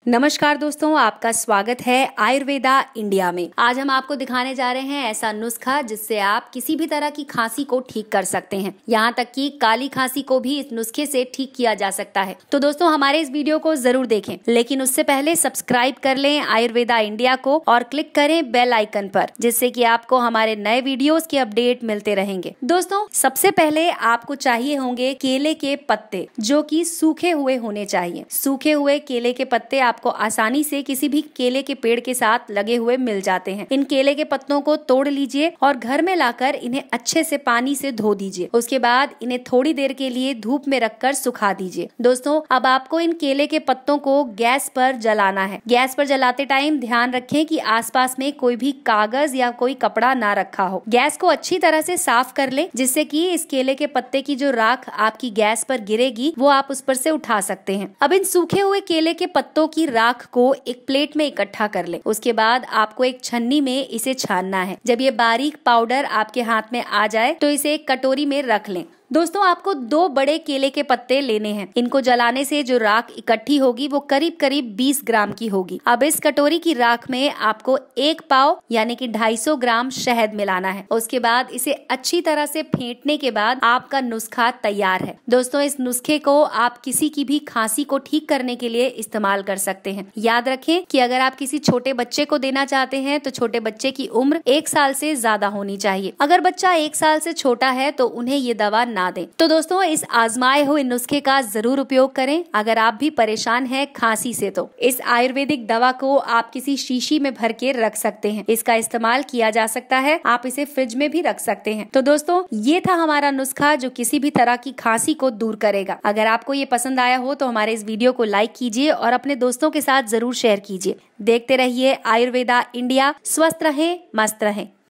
नमस्कार दोस्तों, आपका स्वागत है आयुर्वेदा इंडिया में। आज हम आपको दिखाने जा रहे हैं ऐसा नुस्खा जिससे आप किसी भी तरह की खांसी को ठीक कर सकते हैं। यहाँ तक कि काली खांसी को भी इस नुस्खे से ठीक किया जा सकता है। तो दोस्तों हमारे इस वीडियो को जरूर देखें, लेकिन उससे पहले सब्सक्राइब कर लें आयुर्वेदा इंडिया को और क्लिक करें बेल आइकन पर, जिससे कि आपको हमारे नए वीडियोस के अपडेट मिलते रहेंगे। दोस्तों सबसे पहले आपको चाहिए होंगे केले के पत्ते, जो कि सूखे हुए होने चाहिए। सूखे हुए केले के पत्ते आपको आसानी से किसी भी केले के पेड़ के साथ लगे हुए मिल जाते हैं। इन केले के पत्तों को तोड़ लीजिए और घर में लाकर इन्हें अच्छे से पानी से धो दीजिए। उसके बाद इन्हें थोड़ी देर के लिए धूप में रखकर सुखा दीजिए। दोस्तों अब आपको इन केले के पत्तों को गैस पर जलाना है। गैस पर जलाते टाइम ध्यान रखें कि आसपास में कोई भी कागज या कोई कपड़ा ना रखा हो। गैस को अच्छी तरह से साफ कर लें, जिससे कि इस केले के पत्ते की जो राख आपकी गैस पर गिरेगी वो आप उस पर से उठा सकते हैं। अब इन सूखे हुए केले के पत्तों की राख को एक प्लेट में इकट्ठा कर ले। उसके बाद आपको एक छन्नी में इसे छानना है। जब ये बारीक पाउडर आपके हाथ में आ जाए तो इसे एक कटोरी में रख लें। दोस्तों आपको 2 बड़े केले के पत्ते लेने हैं। इनको जलाने से जो राख इकट्ठी होगी वो करीब करीब 20 ग्राम की होगी। अब इस कटोरी की राख में आपको 1 पाव यानी कि 250 ग्राम शहद मिलाना है। उसके बाद इसे अच्छी तरह से फेंटने के बाद आपका नुस्खा तैयार है। दोस्तों इस नुस्खे को आप किसी की भी खांसी को ठीक करने के लिए इस्तेमाल कर सकते हैं। याद रखें कि अगर आप किसी छोटे बच्चे को देना चाहते हैं तो छोटे बच्चे की उम्र 1 साल से ज्यादा होनी चाहिए। अगर बच्चा 1 साल से छोटा है तो उन्हें ये दवा ना दें। तो दोस्तों इस आजमाए हुए नुस्खे का जरूर उपयोग करें। अगर आप भी परेशान हैं खांसी से तो इस आयुर्वेदिक दवा को आप किसी शीशी में भर के रख सकते हैं। इसका इस्तेमाल किया जा सकता है। आप इसे फ्रिज में भी रख सकते हैं। तो दोस्तों ये था हमारा नुस्खा जो किसी भी तरह की खांसी को दूर करेगा। अगर आपको ये पसंद आया हो तो हमारे इस वीडियो को लाइक कीजिए और अपने दोस्तों के साथ जरूर शेयर कीजिए। देखते रहिए आयुर्वेदा इंडिया। स्वस्थ रहें, मस्त रहें।